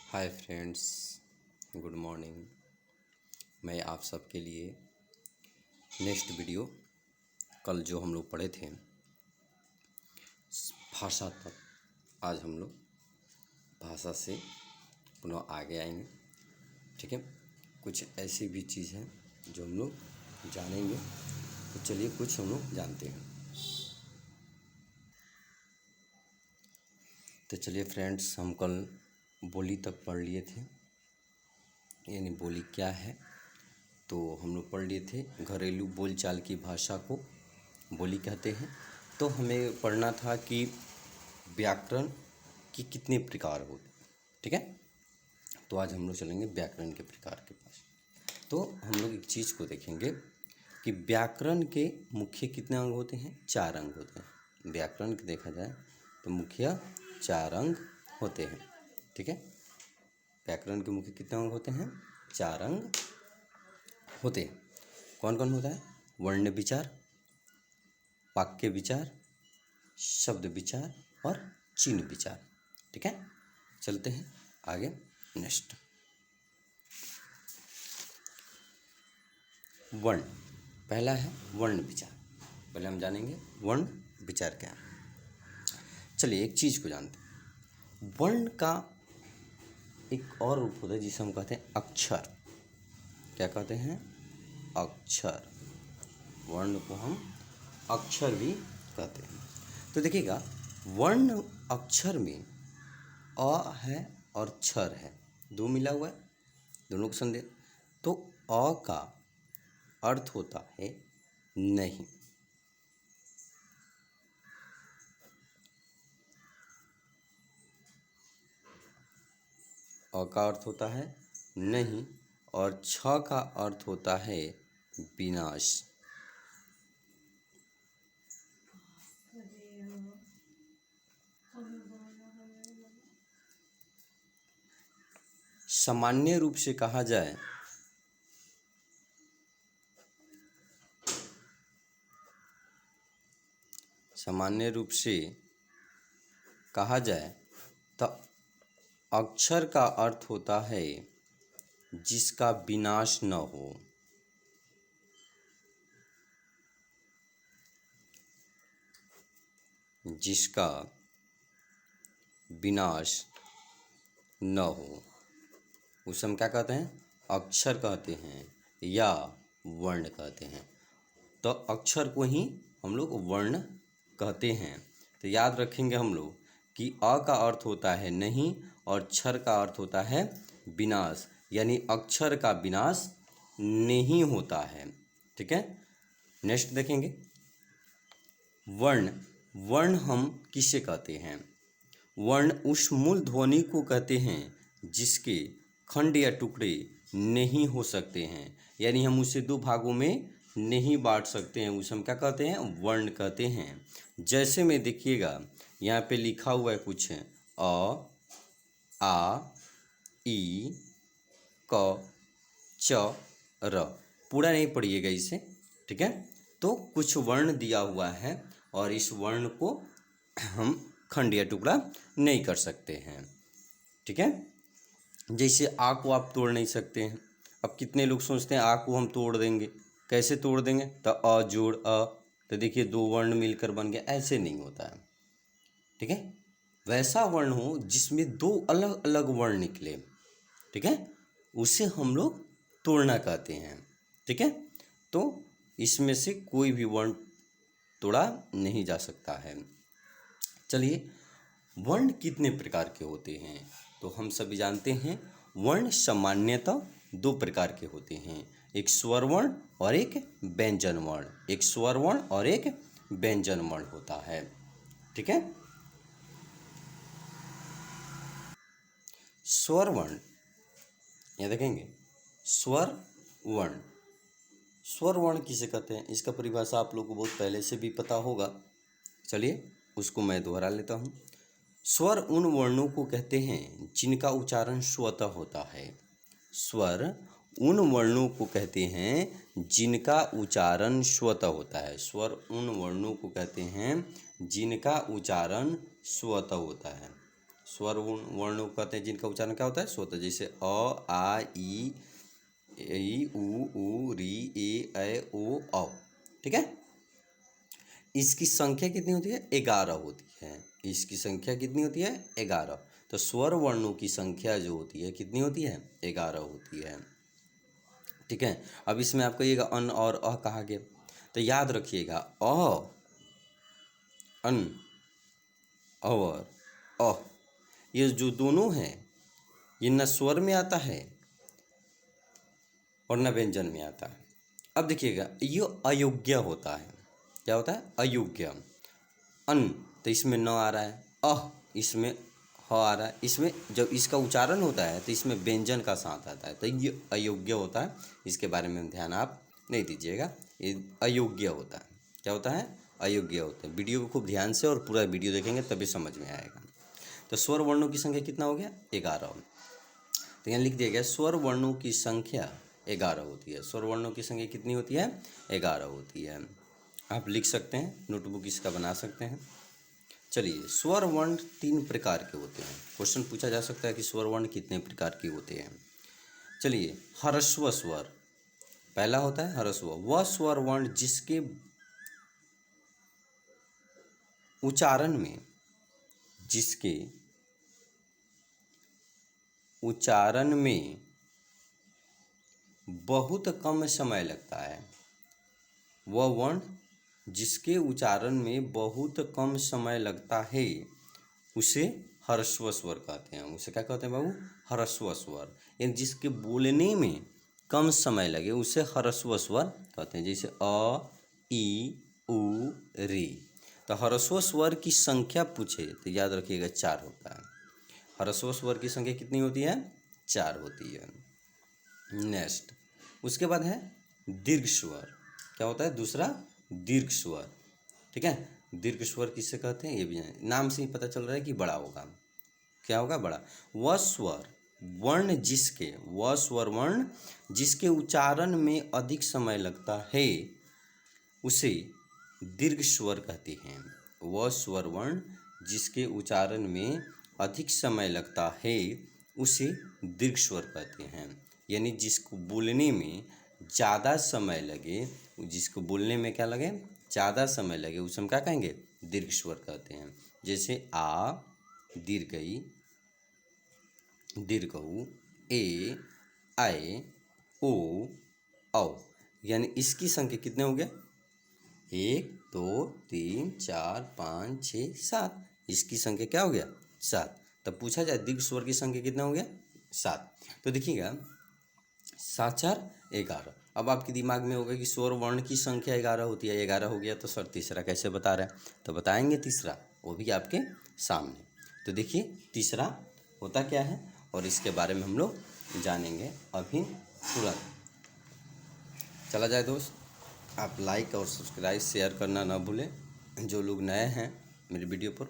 Hi friends, good morning. मैं आप सबके लिए नेक्स्ट वीडियो, कल जो हम लोग पढ़े थे भाषा तक, आज हम लोग भाषा से पुनः आगे आएंगे। ठीक है, कुछ ऐसी भी चीज़ है जो हम लोग जानेंगे, तो चलिए कुछ हम लोग जानते हैं। तो चलिए फ्रेंड्स, हम कल बोली तक पढ़ लिए थे, यानी बोली क्या है। तो हम लोग पढ़ लिए थे घरेलू बोलचाल की भाषा को बोली कहते हैं। तो हमें पढ़ना था कि व्याकरण की कितने प्रकार होते हैं। ठीक है, तो आज हम लोग चलेंगे व्याकरण के प्रकार के पास। तो हम लोग एक चीज़ को देखेंगे कि व्याकरण के मुख्य कितने अंग होते हैं। 4 अंग होते हैं। व्याकरण के देखा जाए तो मुख्य 4 अंग होते हैं। ठीक है, व्याकरण के मुख्य कितने अंग होते हैं। 4 अंग होते हैं। कौन कौन होता है। वर्ण विचार, वाक्य विचार, शब्द विचार और चिन्ह विचार। ठीक है, चलते हैं आगे। नेक्स्ट, वर्ण। पहला है वर्ण विचार। पहले हम जानेंगे वर्ण विचार क्या है। चलिए एक चीज़ को जानते हैं। वर्ण का एक और रूप होता है जिसे हम कहते हैं अक्षर। क्या कहते हैं। अक्षर। वर्ण को हम अक्षर भी कहते हैं। तो देखिएगा, वर्ण अक्षर में अ है और क्षर है, दो मिला हुआ है, दोनों को संदेश। तो अ का अर्थ होता है नहीं। अ का अर्थ होता है नहीं और छ का अर्थ होता है विनाश। सामान्य रूप से कहा जाए तो अक्षर का अर्थ होता है जिसका विनाश न हो। जिसका विनाश न हो उसे हम क्या कहते हैं। अक्षर कहते हैं या वर्ण कहते हैं। तो अक्षर को ही हम लोग वर्ण कहते हैं। तो याद रखेंगे हम लोग कि अ का अर्थ होता है नहीं और क्षर का अर्थ होता है विनाश, यानी अक्षर का विनाश नहीं होता है। ठीक है, नेक्स्ट देखेंगे। वर्ण। वर्ण हम किसे कहते हैं। वर्ण उस मूल ध्वनि को कहते हैं जिसके खंड या टुकड़े नहीं हो सकते हैं, यानी हम उसे 2 भागों में नहीं बांट सकते हैं, उसे हम क्या कहते हैं। वर्ण कहते हैं। जैसे में देखिएगा, यहाँ पे लिखा हुआ है कुछ अ, आ, ई, क, च, र। पूरा नहीं पढ़िएगा इसे। ठीक है, तो कुछ वर्ण दिया हुआ है और इस वर्ण को हम खंड या टुकड़ा नहीं कर सकते हैं। ठीक है, जैसे आ को आप तोड़ नहीं सकते हैं। अब कितने लोग सोचते हैं आ को हम तोड़ देंगे, कैसे तोड़ देंगे। तो अ जोड़ अ, तो देखिए 2 वर्ण मिलकर बन गया, ऐसे नहीं होता है। ठीक है, वैसा वर्ण हो जिसमें 2 अलग अलग वर्ण निकले, ठीक है, उसे हम लोग तोड़ना कहते हैं। ठीक है, तो इसमें से कोई भी वर्ण तोड़ा नहीं जा सकता है। चलिए, वर्ण कितने प्रकार के होते हैं। तो हम सभी जानते हैं वर्ण सामान्यतः 2 प्रकार के होते हैं, एक स्वर वर्ण और एक व्यंजन वर्ण। एक स्वर वर्ण और एक व्यंजन वर्ण होता है। ठीक है, स्वर वर्ण, यहाँ देखेंगे स्वर वर्ण। स्वर वर्ण किसे कहते हैं, इसका परिभाषा आप लोगों को बहुत पहले से भी पता होगा। चलिए उसको मैं दोहरा लेता हूँ। स्वर उन वर्णों को कहते हैं जिनका उच्चारण स्वतः होता है। स्वर उन वर्णों को कहते हैं जिनका उच्चारण स्वतः होता है। स्वर उन वर्णों को कहते हैं जिनका उच्चारण स्वतः होता है। स्वर वर्णों को कहते हैं जिनका उच्चारण क्या होता है स्व होता है। जैसे अ आ ई उ री ए ऐ ओ औ। ठीक है, इसकी संख्या कितनी होती है 11 होती है। इसकी संख्या कितनी होती है 11। तो स्वर वर्णों की संख्या जो होती है कितनी होती है 11 होती है। ठीक है, अब इसमें आपको ये अन और अ कहा गया, तो याद रखिएगा अ, अन और अ, ये जो दोनों हैं ये न स्वर में आता है और न व्यंजन में आता है। अब देखिएगा ये अयोग्य होता है। क्या होता है अयोग्य। अन तो इसमें न आ रहा है, अह इसमें ह आ रहा है, इसमें जब इसका उच्चारण होता है तो इसमें व्यंजन का साथ आता है, तो ये अयोग्य होता है। इसके बारे में ध्यान आप नहीं दीजिएगा, ये अयोग्य होता है। क्या होता है अयोग्य होता है। वीडियो को खूब ध्यान से और पूरा वीडियो देखेंगे तभी समझ में आएगा। तो स्वर वर्णों की संख्या कितना हो गया 11। तो यहाँ लिख दिया गया स्वर वर्णों की संख्या 11 होती है। स्वर वर्णों की संख्या कितनी होती है 11 होती है। आप लिख सकते हैं, नोटबुक इसका बना सकते हैं। चलिए, स्वर वर्ण 3 प्रकार के होते हैं। क्वेश्चन पूछा जा सकता है कि स्वर वर्ण कितने प्रकार के होते हैं। चलिए, ह्रस्व स्वर पहला होता है ह्रस्व, वह स्वर वर्ण जिसके उच्चारण में बहुत कम समय लगता है। वह वर्ण जिसके उच्चारण में बहुत कम समय लगता है उसे ह्रस्व स्वर कहते हैं। उसे क्या कहते हैं बाबू ह्रस्व स्वर। यानी जिसके बोलने में कम समय लगे उसे ह्रस्व स्वर कहते हैं। जैसे अ ई उ री। तो ह्रस्व स्वर की संख्या पूछे तो याद रखिएगा 4 होता है। ह्रस्व स्वर की संख्या कितनी होती है 4 होती है। नेक्स्ट उसके बाद है दीर्घ स्वर। क्या होता है दूसरा दीर्घ स्वर। ठीक है, दीर्घ स्वर किससे कहते हैं ये भी जाने, नाम से ही पता चल रहा है कि बड़ा होगा। क्या होगा बड़ा। वह स्वर वर्ण जिसके उच्चारण में अधिक समय लगता है उसे दीर्घ स्वर कहते हैं। वह स्वर वर्ण जिसके उच्चारण में अधिक समय लगता है उसे दीर्घ स्वर कहते हैं। यानी जिसको बोलने में ज़्यादा समय लगे, जिसको बोलने में क्या लगे ज़्यादा समय लगे उसे हम क्या कहेंगे दीर्घ स्वर कहते हैं। जैसे आ दीर्घई दीर्घऊ ए ऐ ओ औ। यानी इसकी संख्या कितने हो गया 1 2 3 4 5 6 7। इसकी संख्या क्या हो गया 7। तब पूछा जाए दीर्घ स्वर की संख्या कितना हो गया 7। तो देखिएगा 7 4 11। अब आपके दिमाग में होगा कि स्वर वर्ण की संख्या 11 होती है। 11 हो गया तो सर तीसरा कैसे बता रहा है, तो बताएंगे तीसरा वो भी आपके सामने। तो देखिए तीसरा होता क्या है और इसके बारे में हम लोग जानेंगे अभी तुरंत। चला जाए दोस्त, आप लाइक और सब्सक्राइब शेयर करना ना भूलें। जो लोग नए हैं मेरे वीडियो पर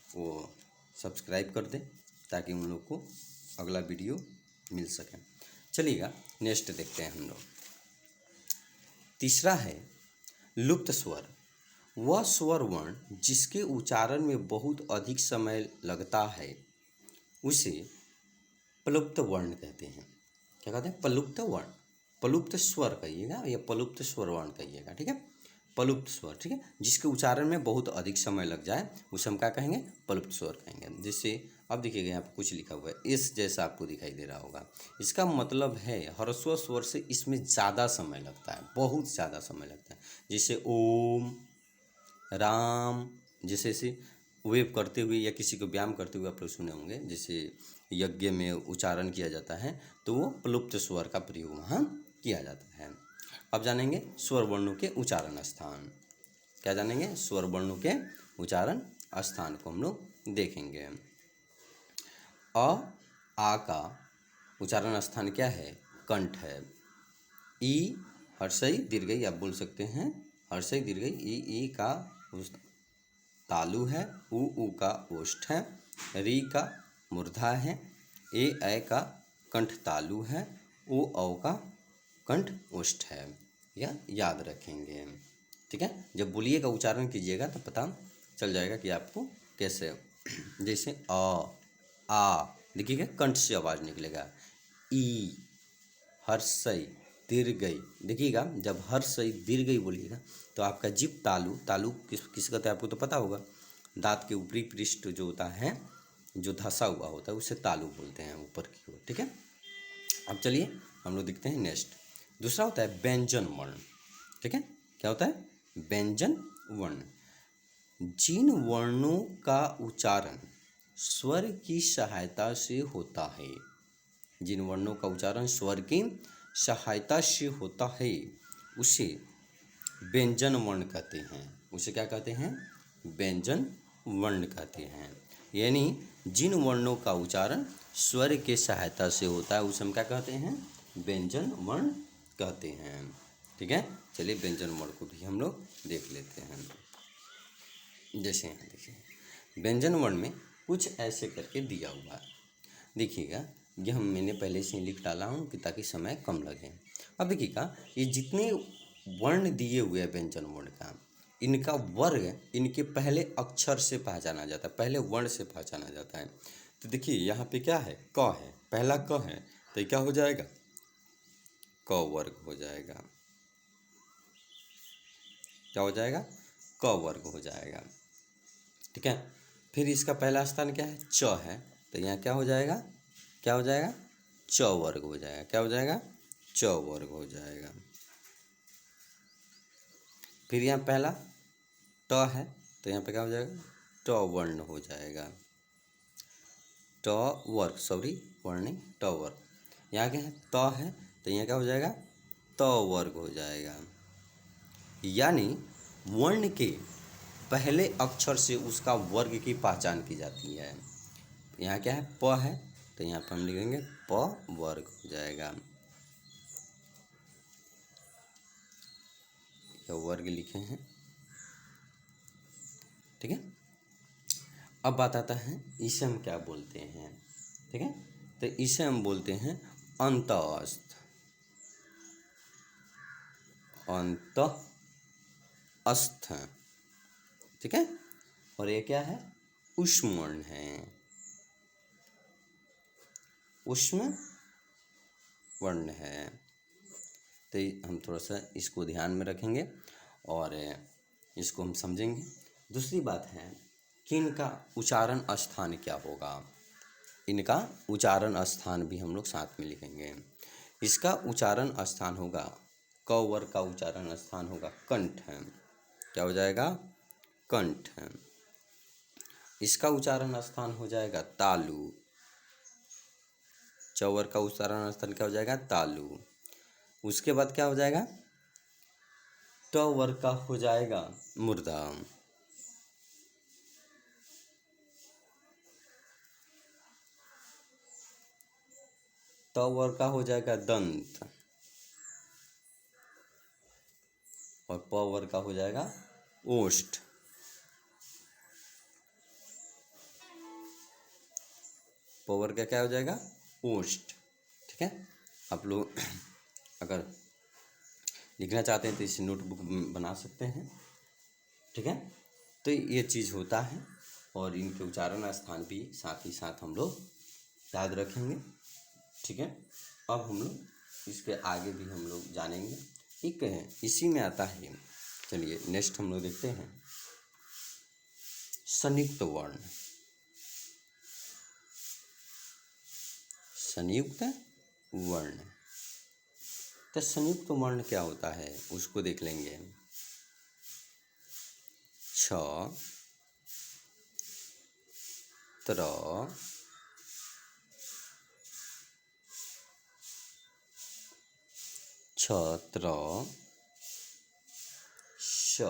वो सब्सक्राइब कर दें ताकि उन लोग को अगला वीडियो मिल सके। चलिएगा नेक्स्ट देखते हैं हम लोग। तीसरा है लुप्त स्वर। वह स्वर वर्ण जिसके उच्चारण में बहुत अधिक समय लगता है उसे प्लुप्त वर्ण कहते हैं। क्या कहते हैं प्लुप्त वर्ण, प्लुप्त स्वर कहिएगा या प्लुप्त स्वर वर्ण कहिएगा। ठीक है, प्लुप्त स्वर। ठीक है, जिसके उच्चारण में बहुत अधिक समय लग जाए उसे हम क्या कहेंगे प्लुप्त स्वर कहेंगे। जैसे अब देखिएगा यहाँ पर कुछ लिखा हुआ है इस जैसा आपको दिखाई दे रहा होगा। इसका मतलब है ह्रस्व स्वर से इसमें ज़्यादा समय लगता है, बहुत ज़्यादा समय लगता है। जैसे ओम राम, जैसे वेव करते हुए या किसी को व्यायाम करते हुए आप लोग सुने होंगे, जैसे यज्ञ में उच्चारण किया जाता है तो वो प्लुप्त स्वर का प्रयोग वहाँ किया जाता है। अब जानेंगे स्वर वर्णों के उच्चारण स्थान। क्या जानेंगे स्वर वर्णों के उच्चारण स्थान को हम लोग देखेंगे। आ का उच्चारण स्थान क्या है कंठ है। ई हर्षई दीर्घई आप बोल सकते हैं हर्षई दीर्घई। ई का तालु है। उ का ओष्ठ है। री का मूर्धा है। ए ऐ का कंठ तालु है। ओ औ का कंठ ओष्ठ है। यह याद रखेंगे। ठीक है, जब बोलिएगा उच्चारण कीजिएगा तो पता चल जाएगा कि आपको कैसे। जैसे आ, देखिएगा कंठ से आवाज निकलेगा। ई, हर्षई दीर्घई, देखिएगा जब हर्षई दीर्घई बोलिएगा तो आपका जीभ तालु, तालु किस कहते हैं आपको तो पता होगा, दांत के ऊपरी पृष्ठ जो होता है, जो धंसा हुआ होता है उसे तालु बोलते हैं, ऊपर की ओर। ठीक है, अब चलिए हम लोग देखते हैं नेक्स्ट। दूसरा होता है व्यंजन वर्ण। ठीक है, क्या होता है? व्यंजन वर्ण। जिन वर्णों का उच्चारण स्वर की सहायता से होता है, जिन वर्णों का उच्चारण स्वर की सहायता से होता है उसे व्यंजन वर्ण कहते हैं। उसे क्या कहते हैं? व्यंजन वर्ण कहते हैं। यानी जिन वर्णों का उच्चारण स्वर के सहायता से होता है उसे हम क्या कहते हैं? व्यंजन वर्ण कहते हैं। ठीक है, चलिए व्यंजन वर्ण को भी हम लोग देख लेते हैं। जैसे यहाँ देखिए व्यंजन वर्ण में कुछ ऐसे करके दिया हुआ है, देखिएगा ये मैंने पहले से ही लिख डाला हूँ कि ताकि समय कम लगे। अब देखिएगा ये जितने वर्ण दिए हुए हैं व्यंजन वर्ण का, इनका वर्ग इनके पहले अक्षर से पहचाना जाता है, पहले वर्ण से पहचाना जाता है। तो देखिए यहाँ पे क्या है? क है, पहला क है तो ये क्या हो जाएगा? क वर्ग हो जाएगा। क्या हो जाएगा? क वर्ग हो जाएगा। ठीक है, फिर इसका पहला स्थान क्या है? च है, तो यहाँ क्या हो जाएगा? क्या हो जाएगा? च वर्ग हो जाएगा। क्या हो जाएगा? च वर्ग हो जाएगा। फिर यहाँ पहला ट है, तो यहाँ पे क्या हो जाएगा? ट वर्ण हो जाएगा। ट वर्ग, सॉरी वर्ण नहीं, ट वर्ग। यहाँ क्या है? त है, तो यहाँ क्या हो जाएगा? त वर्ग हो जाएगा। यानी वर्ण के पहले अक्षर से उसका वर्ग की पहचान की जाती है। यहाँ क्या है? प है, तो यहाँ पर हम लिखेंगे प वर्ग हो जाएगा। यह वर्ग लिखे हैं। ठीक है, अब बात आता है इसे हम क्या बोलते हैं। ठीक है, तो इसे हम बोलते हैं अंतःस्थ। अंतःस्थ। ठीक है, और ये क्या है? ऊष्म वर्ण है। ऊष्म वर्ण है। तो हम थोड़ा सा इसको ध्यान में रखेंगे और इसको हम समझेंगे। दूसरी बात है कि इनका उच्चारण स्थान क्या होगा। इनका उच्चारण स्थान भी हम लोग साथ में लिखेंगे। इसका उच्चारण स्थान होगा, क वर्ग का उच्चारण स्थान होगा कंठ। क्या हो जाएगा? कंठ। इसका उच्चारण स्थान हो जाएगा तालु। च वर्ग का उच्चारण स्थान क्या हो जाएगा? तालु। उसके बाद क्या हो जाएगा? ट वर्ग का हो जाएगा मूर्धा। त वर्ग का हो जाएगा दंत और प वर्ग का हो जाएगा ओष्ठ। प वर्ग का क्या हो जाएगा? ओष्ठ। ठीक है, आप लोग अगर लिखना चाहते हैं तो इसे नोटबुक बना सकते हैं। ठीक है, तो ये चीज़ होता है और इनके उच्चारण स्थान भी साथ ही साथ हम लोग याद रखेंगे। ठीक है, अब हम लोग इसके आगे भी हम लोग जानेंगे। ठीक है, इसी में आता है, चलिए नेक्स्ट हम लोग देखते हैं संयुक्त वर्ण। संयुक्त वर्ण, तो संयुक्त वर्ण क्या होता है उसको देख लेंगे। छ, त्र, छत्र, श,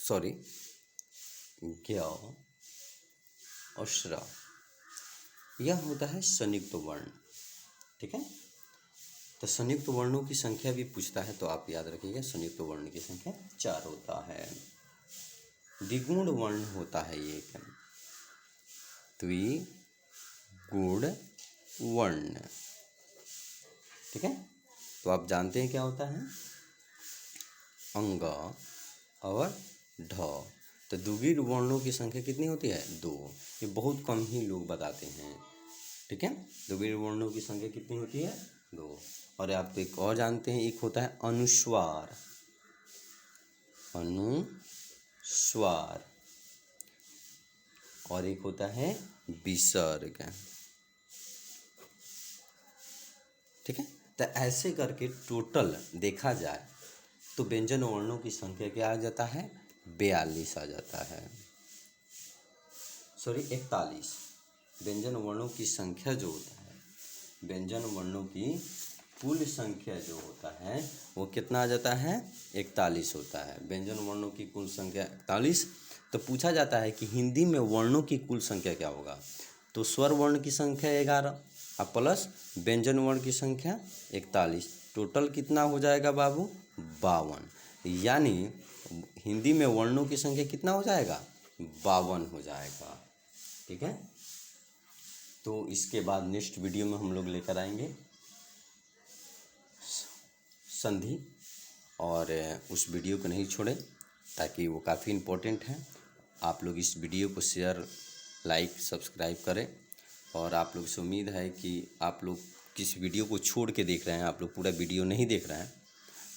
सॉरी ज्ञ और श्र, यह होता है संयुक्त वर्ण। ठीक है, तो संयुक्त वर्णों की संख्या भी पूछता है तो आप याद रखिएगा संयुक्त वर्ण की संख्या 4 होता है। द्विगुण वर्ण होता है एक, द्विगुण वर्ण। ठीक है, तो आप जानते हैं क्या होता है? अंग और ढ, तो द्विगुण वर्णों की संख्या कितनी होती है? 2। ये बहुत कम ही लोग बताते हैं, ठीक है। द्विगुण वर्णों की संख्या कितनी होती है? 2। और आप एक और जानते हैं, एक होता है अनुस्वार, अनुस्वार, और एक होता है विसर्ग, ठीक है। तो ऐसे करके टोटल देखा जाए तो व्यंजन वर्णों की संख्या क्या आ जाता है? 42 आ जाता है, सॉरी 41। व्यंजन वर्णों की संख्या जो होता है, व्यंजन वर्णों की कुल संख्या जो होता है वो कितना आ जाता है? 41 होता है। व्यंजन वर्णों की कुल संख्या 41। तो पूछा जाता है कि हिंदी में वर्णों की कुल संख्या क्या होगा? तो स्वर वर्ण की संख्या 11 और प्लस व्यंजन वर्ण की संख्या 41, टोटल कितना हो जाएगा बाबू? 52। यानी हिंदी में वर्णों की संख्या कितना हो जाएगा? 52 हो जाएगा, ठीक है। तो इसके बाद नेक्स्ट वीडियो में हम लोग लेकर आएंगे संधि, और उस वीडियो को नहीं छोड़ें ताकि वो काफ़ी इम्पोर्टेंट है। आप लोग इस वीडियो को शेयर, लाइक, सब्सक्राइब करें, और आप लोग से उम्मीद है कि आप लोग किस वीडियो को छोड़ के देख रहे हैं, आप लोग पूरा वीडियो नहीं देख रहे हैं,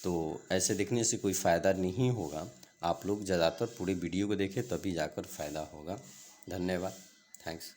तो ऐसे देखने से कोई फ़ायदा नहीं होगा। आप लोग ज़्यादातर पूरे वीडियो को देखें तभी जाकर फ़ायदा होगा। धन्यवाद, थैंक्स।